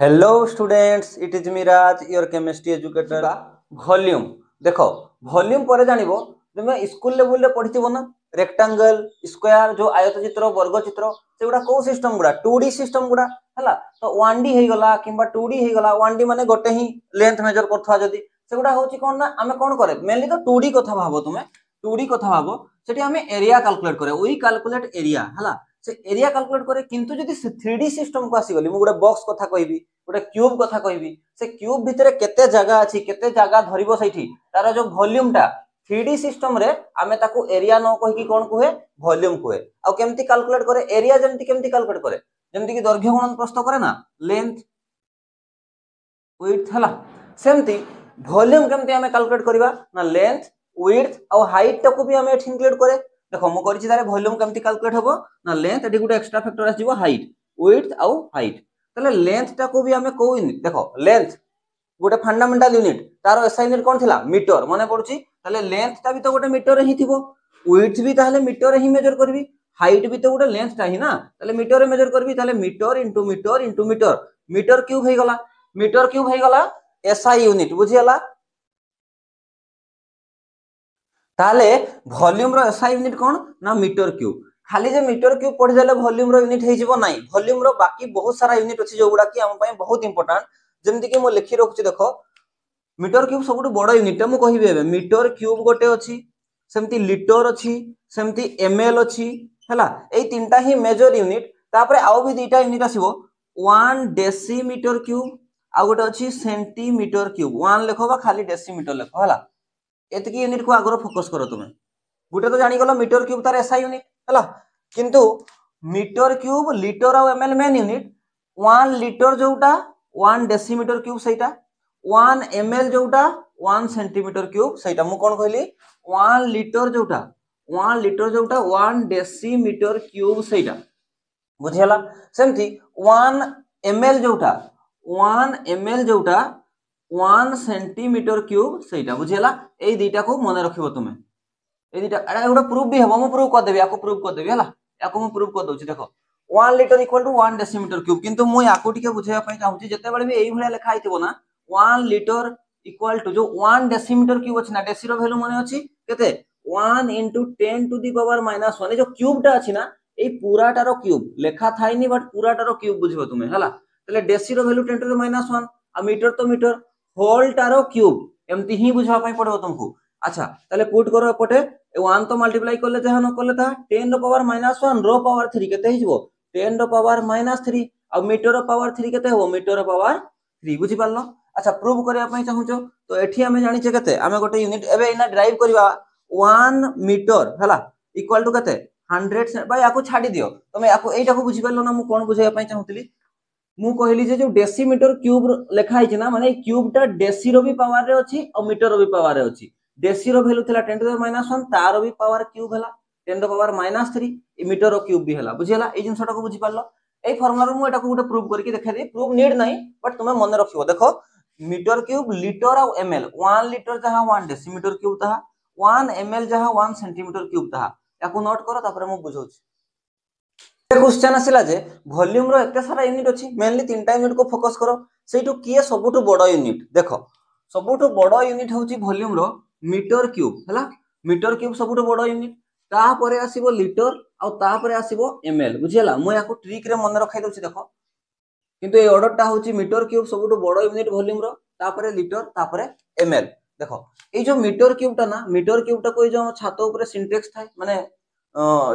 Hello students, it is Miraj your chemistry educator. Volume देखो, volume पर जानिबो तुम स्कूल लेवल रे पढ़िथिबो ना। रेक्टेंगल, स्क्वायर, जो आयत चित्र, वर्ग चित्र, सेगुडा को सिस्टम गुडा 2D सिस्टम गुडा हला। तो 1D हे गला किंबा 2D हे गला। 1D माने गोटे ही लेंथ मेजर करथवा जदी सेगुडा होची कोन ना हमें कोन करे मेनली तो 2D कथा भाबो। तुमे 2D कथा भाबो, सेठी हमें एरिया कैलकुलेट करे। वी कैलकुलेट एरिया हला, से एरिया कैलकुलेट करे। किंतु जदी 3D सिस्टम को आसी गली, मु गोटे बॉक्स कथा कहबी, गोटे क्यूब कथा कहबी, से क्यूब भितर केते जगह अछि, केते जगह धरिबो सेठी तार जो वॉल्यूम टा 3D सिस्टम रे आमे ताकू एरिया न कहि कि कोन कुहे वॉल्यूम कुहे। आ केमती कैलकुलेट करे एरिया, जेमती केमती कैलकुलेट करे जेमती कि दैर्घ्य गुणन प्रस्थ करे ना, लेंथ विड्थ हला। सेमती वॉल्यूम केमती आमे कैलकुलेट करबा ना, लेंथ विड्थ और हाइट टाकू भी आमे एठी इंक्लूड करे। देखो मु करछि तारे वॉल्यूम केमती कैलकुलेट हबो ना, लेंथ एठी गुटे एक्स्ट्रा फैक्टर आसीबो हाइट, विड्थ और हाइट। तले लेंथ टाकू भी आमे को यूनिट, देखो लेंथ गोटे फंडामेंटल यूनिट, तार एसआई यूनिट कोन थिला मीटर, माने पडुची। तले लेंथ ता भी तो गोटे मीटर रे ही थिबो, विड्थ भी ताले मीटर रे ही मेजर करबी, हाइट भी तो गोटे लेंथ ता ही ना, तले मीटर रे मेजर करबी। तले metre into metre into metre, metre cube हे गला, मीटर क्यूब हे गला एसआई यूनिट, बुझियला। ताले वॉल्यूम रो एसआई यूनिट कोन ना, मीटर क्यूब। खाली जे मीटर क्यूब पढ़ी देले वॉल्यूम रो यूनिट हे जिवो नाही, वॉल्यूम रो बाकी बहुत सारा यूनिट अछि जो गुडा कि हम पय बहुत इंपोर्टेंट। जेमति कि मो लिखि रखुची, देखो मीटर क्यूब सबुठु बड़ यूनिट मु कहिबे एबे। मीटर क्यूब गोटे अछि, सेमति लिटर अछि, सेमति एमएल अछि हला। एई तीनटा ही मेजर यूनिट। तापरे आउ भी दुईटा यूनिट आसीबो, 1 डेसीमीटर क्यूब आ गोटे अछि सेंटीमीटर क्यूब। 1 लेखो बा खाली डेसीमीटर लेखो हला। एतकी यूनिट को आगरो फोकस करो तुमे। गोटे तो जानि गलो मीटर क्यूब तार एसआई यूनिट हला, किंतु मीटर क्यूब लिटर और एमएल मेन यूनिट। 1 लिटर जोटा 1 डेसीमीटर क्यूब सेटा, 1 ml जोटा 1 सेंटीमीटर क्यूब सेटा। मु कोन कहली 1 लिटर जोटा 1 डेसीमीटर क्यूब सेटा, बुझियला। सेमती 1 ml जोटा 1 सेंटीमीटर क्यूब सेटा, बुझियला। एई दुईटा को मने रखिबो तुमे। एई दुईटा एटा गोटे प्रूफ भी हेबो, मु प्रूफ कर देबी, याको प्रूफ कर देबी हला। याको मु प्रूफ कर दोछि, देखो 1 litre equal to 1 decimetre cube. किंतु मु याको टिके बुझेया पय चाहूची, जते बेले भी एई भलिया लेखा आइथिबो ना 1 लिटर इक्वल टू जो 1 डेसीमीटर क्यूब अछि ना, डेसी रो वैल्यू माने अछि केते 1 into 10 to the power minus 1। ए जो क्यूब टा अछि ना, एई पूराटारो क्यूब लेखा थाइनी, बट पूराटारो क्यूब बुझिबो तुमे हला। तले डेसी रो वैल्यू 10 to the minus 1 आ मीटर तो मीटर, होल टारो क्यूब एमती ही बुझवा पय पड़ो तुमको। अच्छा तले पुट करो एपटे, 1 तो मल्टीप्लाई करले जहा न करले ता 10 रो पावर माइनस 1 रो पावर 3 केते हिजबो 10 रो पावर माइनस 3 आ मीटर रो पावर 3 केते हो मीटर रो पावर 3, बुझि पारलो। अच्छा प्रूव करिया पय चाहूचो तो एठी हमें जानि छे केते, आमे गोटे यूनिट एबे इना ड्राइव करबा 1 मीटर हला इक्वल टू केते 100 बाय। याको छाडी दियो तमे, याको एटा को बुझि पारलो ना मु कोन बुझाया पय चाहूतली। मु कहली जे जो डेसीमीटर क्यूब लेखा आइछ ना, माने क्यूब टा डेसी रो भी पावर रे अछि और मीटर रो भी पावर रे अछि। डेसी रो वैल्यू थिला 10 टू द माइनस 1, तारो भी पावर क्यूब हला 10 टू द पावर माइनस 3, ई मीटर रो क्यूब भी हला, बुझियला। ए जिंसटा को बुझि पारलो। ए फार्मूला रो मु एटा को गोटे प्रूव करके देखाइ दे। प्रूव नीड नाही, बट तुमे मन रखिबो। देखो मीटर क्यूब लिटर और एमएल, 1 लिटर जहा 1 डेसीमीटर क्यूब तहा, 1 ml जहा 1 सेंटीमीटर क्यूब तहा। याको नोट करो, तापरे मु बुझौछि। क्वेश्चन आसिला जे वॉल्यूम रो एते सारा यूनिट अछि, मेनली तीनटा यूनिट को फोकस करो। सेइटु किए सबुठु बड़ यूनिट, देखो सबुठु बड़ यूनिट होछि वॉल्यूम रो मीटर क्यूब हला। मीटर क्यूब सबुठु बड़ यूनिट, ता परे आसीबो लिटर और ता परे आसीबो एमएल, बुझियला। मु याको ट्रिक रे मन रखाइ दोछि, देखो किंतु ए ऑर्डर टा होछि मीटर क्यूब सबुठु बड़ यूनिट वॉल्यूम रो, ता परे लिटर, ता परे एमएल। देखो ए जो मीटर क्यूब टा ना, मीटर क्यूब टा को ए जो छातो ऊपर सिंटेक्स थाए, माने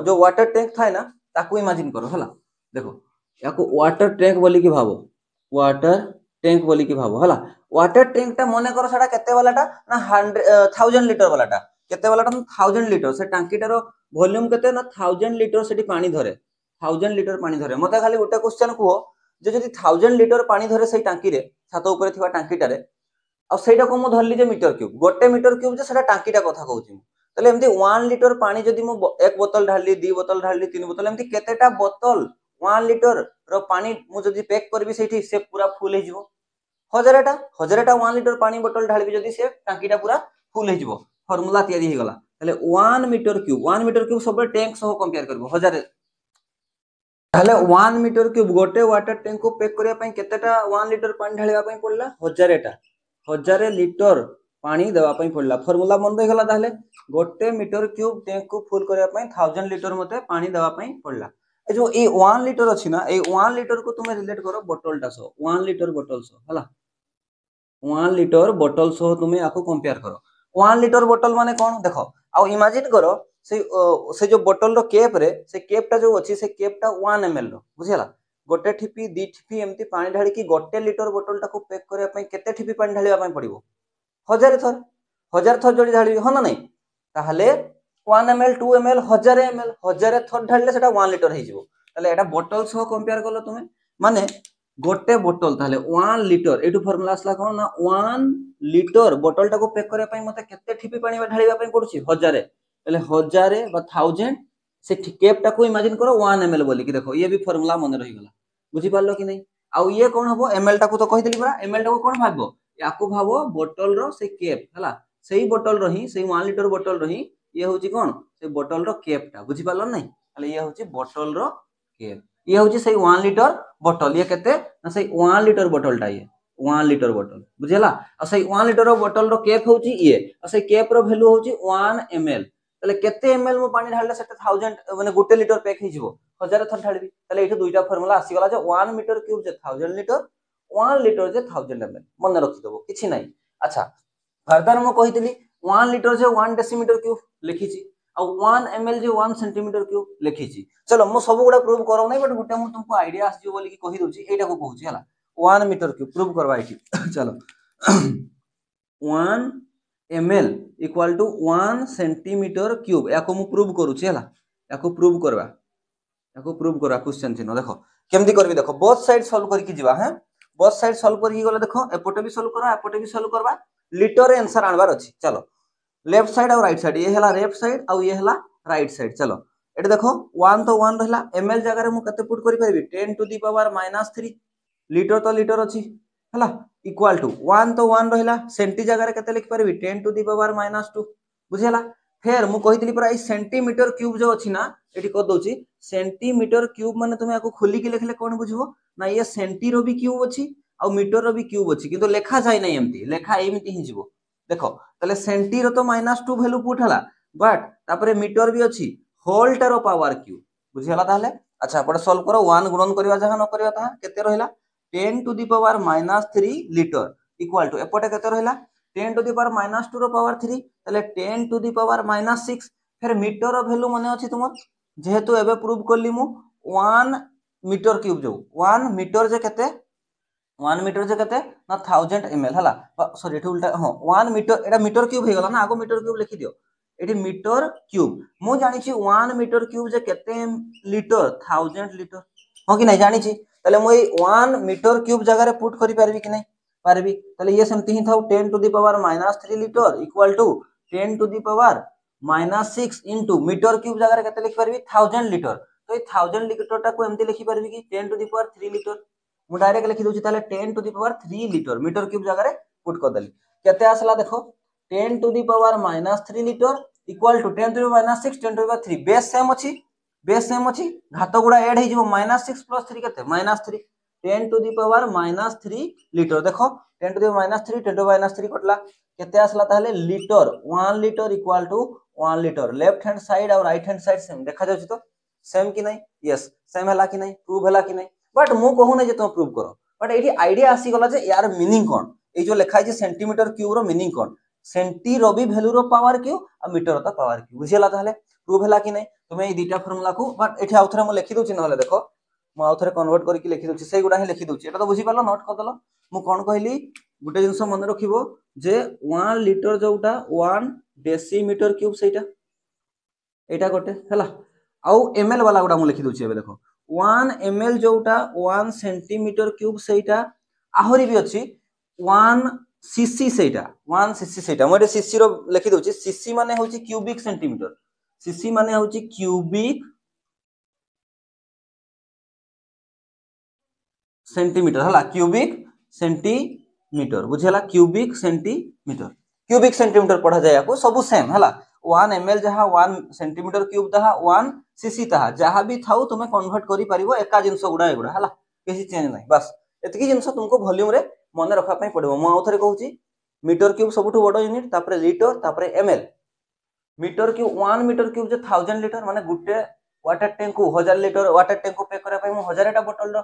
जो वाटर टैंक थाए ना, ताको इमेजिन करो हला। देखो याको वाटर टैंक बोली कि भाबो, वाटर टैंक बोली कि भाबो हला। वाटर टैंक टा मने करो सेटा केते वालाटा ना 1000 लीटर वालाटा, केते वालाटा 1000 लीटर। से टांकीटार वॉल्यूम केते ना 1000 लीटर सेठी पानी धरे, 1000 लीटर पानी धरे। मते खाली गोटे क्वेश्चन कुहो जे जदि 1000 लीटर पानी धरे सेई टांकी रे, छातो ऊपर थिबा टांकीटारे, आ सेटा को मु धरली जे मीटर क्यूब, गोटे मीटर क्यूब जे सेटा टांकीटा कथा कहउची। तले एमती 1 लीटर पानी जदि मु 1 बोतल ढालली, 2 बोतल ढालली, 3 बोतल, एमती केतेटा बोतल 1 लीटर रो पानी मु जदि पैक करबी सेठी, से पूरा फुल हे जिवो। हजारटा 1 लीटर पानी बोतल ढालबी जदि, से टांकीटा पूरा फुल हे जिवो। फार्मूला तयारी हे गला। तले 1 मीटर क्यूब सब टैंक सह कंपेयर करबो 1000 ताहले 1 मीटर क्यूब गोटे वाटर टैंक को पैक करिया पई केतेटा 1 लीटर पानी ढालिया पई पड़ला 1000 लीटर पानी देवा पई पड़ला फार्मूला मन रही गला ताहले गोटे मीटर क्यूब टैंक को फुल करिया पई 1000 लीटर मते पानी देवा पई पड़ला ए जो ए 1 लीटर अछि ना ए 1 लीटर को तुमे रिलेट करो बोतलटा सो 1 लीटर बोतल सो हला 1 लीटर बोतल सो तुमे आको कंपेयर करो 1 लीटर बोतल माने कोन देखो आ इमेजिन करो से जो बोतल रो केप रे से केपटा जो अछि से केपटा 1 ml रो बुझियला गोटे ठिपी दी ठिपी एमती पानी ढाली की गोटे लीटर बोतलटा को पैक करिया पई केते ठिपी पानी ढालिया पई पड़िबो 1000 थर जोडी ढाली हो ना नहीं ताहले 1 ml 2 ml 1000 थर ढालिले सेटा 1 लीटर हे जिवो ताले एटा बोतल सह कंपेयर करलो तुमे माने गोटे बोतल ताले 1 लीटर एटू फार्मूला असला कोन ना 1 लीटर बोतलटा को पैक करिया पई मते केते ठिपी पानी ढालिया पई पडुची 1000 पहले 1000 बा 1000 से केपटा को इमेजिन करो 1 ml बोली कि देखो ये भी फार्मूला मन रही गला बुझी पारलो कि नहीं आउ ये कोन हबो ml टा को तो कहि देली बरा ml टा को कोन भागबो याको भाबो बोतल रो से केप हला सेही बोतल रो ही सेही 1 लीटर बोतल रो ही ये होची कोन से बोतल रो केपटा बुझी पारलो नहीं ताले ये होची बोतल रो केप ये होची सेही 1 लीटर बोतल ये केते ना सेही 1 लीटर बोतल टा ये 1 लीटर बोतल बुझियला आ सेही 1 लीटर रो बोतल रो केप होची ये आ सेही केप रो वैल्यू होची 1 ml ताले केते ml मो पानी ढालले सेटा 1000 माने गोटे लीटर पैक हे जिवो 1000 थर ढालबी ताले एठो दुईटा फार्मूला आसी गला जे 1 मीटर क्यूब जे 1000 लीटर 1 लीटर जे 1000 ml मन रखि दबो किछि नाही अच्छा फर्दर मो कहितली 1 लीटर जे 1 डेसीमीटर क्यूब लिखिछि आ 1 ml जे 1 सेंटीमीटर क्यूब लिखिछि चलो मो सब गुडा प्रूव करौ नै बट गुटे मो तुमको आईडिया आसी बोली कि कहि दोछि एटा को कहूछि हला 1 मीटर क्यूब प्रूव करबा इठी चलो 1 ml equal to 1 centimetre cube याको मु प्रूव करूछि हला याको प्रूव करबा क्वेश्चन चिन्ह देखो केमदी करबी देखो बोथ साइड सॉल्व करके जिबा हैं बोथ साइड सॉल्व करके गले देखो एपोटे भी सॉल्व करा एपोटे भी सॉल्व करबा लीटर रे आंसर आनबार अछि चलो लेफ्ट साइड और राइट साइड ये हला लेफ्ट साइड और ये हला राइट साइड चलो एटे देखो 1 तो 1 रहला ml जगह रे मु कते पुट करि परबी 10 टू द पावर -3 लीटर तो लीटर अछि हला इक्वल टू 1 तो 1 रहला सेंटी जगह रे कते लिख परबी 10 टू द पावर -2 बुझियला फेर मु कहितली पर आई सेंटीमीटर क्यूब जो अछि ना एठी क दोछि सेंटीमीटर क्यूब माने तुमे आको खोली के लिखले कोन बुझबो ना ये सेंटी रो भी क्यूब अछि आ मीटर रो भी क्यूब अछि किंतु लेखा जाय नै एमती लेखा एमिति हि जिवो देखो तले सेंटी रो तो -2 वैल्यू पुट हला बट तापरे मीटर भी अछि होल टा रो पावर क्यूब बुझियला ताहले अच्छा पड सॉल्व करो 1 गुणन करबा जहा न करबा ता केते रहला 10 to the power -3 litre equal to एपोटे केते रहला 10 टू द पावर -2 रो पावर 3 तले 10 टू द पावर -6 फिर मीटर रो वैल्यू माने अछि तुमर जेहेतु एबे प्रूव करली मु 1 मीटर क्यूब जो 1 मीटर जे केते 1 मीटर जे केते ना 1000 ml हला सॉरी एठी उल्टा हां 1 मीटर एटा मीटर क्यूब हे गला ना आगो मीटर क्यूब लिखि दियो एठी मीटर क्यूब मु जानि छी 1 मीटर क्यूब जे केते लीटर 1000 लीटर हो कि नहीं जानि छी तले मु 1 मीटर क्यूब जगह रे पुट करि परबी कि नहीं परबी तले ये सेमति ही थाउ 10 to the power -3 litre equal to 10 to the power -6 into metre cube जगह रे केते लिखि परबी 1000 लीटर तो ये 1000 लीटर टा को एमति लिखि परबी कि 10 टू द पावर 3 लीटर मु डायरेक्ट लिखि दोछि ताले 10 to the power 3 litre metre cube जगह रे पुट कर देली केते आसला देखो 10 to the power -3 litre equal to 10 to the power -6 10 to the power 3 base same अछि घात गुडा ऐड हे जिवो -6 + 3 केते -3 10 टू द पावर -3 लीटर देखो 10 to the power -3 10 to the power -3 कटला केते आसला ताले litre 1 litre equal to 1 litre left hand side और राइट हैंड साइड सेम देखा जाउछि तो सेम कि नहीं यस सेम हला कि नहीं प्रूव हला कि नहीं बट मु कहू नै जे तुम प्रूव करो बट एठी आईडिया आसी गला जे यार मीनिंग कोन ए जो लिखा है सेंटीमीटर क्यूब रो मीनिंग कोन सेंटी रो भी वैल्यू रो पावर क्यूब आ मीटर रो पावर क्यूब बुझियला ताले प्रूव हला कि नहीं तुमे ए दुटा फार्मूला को बट एठी आउथरे मु लिखि दोछि नहले देखो मु आउथरे कन्वर्ट करके लिखि दोछि सेही गुडा ही लिखि दोछि एटा तो बुझि पालो नोट कर दलो मु कोन कहली गुटे जिंस मन रखिबो जे 1 लीटर जोटा 1 डेसीमीटर क्यूब सेटा एटा गोटे हला आउ ml वाला गुडा मु लिखि दोछि एबे देखो 1 ml जोटा 1 सेंटीमीटर क्यूब सेटा आहुरी भी अछि 1 cc सेटा 1 cc सेटा मोटे cc रो लिखि दोछि cc माने होछि क्यूबिक सेंटीमीटर cc माने होछि क्यूबिक सेंटीमीटर हला क्यूबिक सेंटीमीटर बुझेला क्यूबिक सेंटीमीटर पढ़ा जाय याको सब सेम हला 1 ml जहा 1 सेंटीमीटर क्यूब दहा 1 सीसी ताहा जहाँ भी थाउ तुम कन्वर्ट करि परिबो एका जिंस गुडा एगुडा हला किसी चेंज नाही बस एतकी जिंस तुमको वॉल्यूम रे मन रखा पई पड़िबो मु आउथरे कहूची मीटर क्यूब सबुठु बड़ यूनिट तापरे लीटर तापरे ML metre cube 1 metre cube जे 1000 लीटर माने गुटे वाटर टैंक को 1000 लीटर वाटर टैंक को पैक करा पई मु 1000 टा बोतल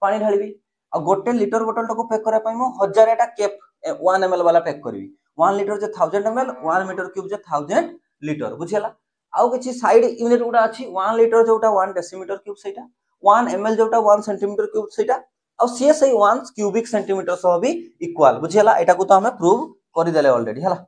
पानी ढालिबी आ गोटे लीटर बोतल को पैक करा पई मु 1000 टा कैप 1 ml वाला पैक करबी 1 लीटर जे 1000 ml 1 मीटर क्यूब जे 1000 लीटर बुझियला आउ किछि साइड यूनिट गुडा अछि 1 लीटर जोटा 1 डेसीमीटर क्यूब सेटा 1 ml जोटा 1 सेंटीमीटर क्यूब सेटा आ से 1 क्यूबिक सेंटीमीटर सह भी इक्वल बुझियला एटा को तो हमें प्रूव करि देले ऑलरेडी हला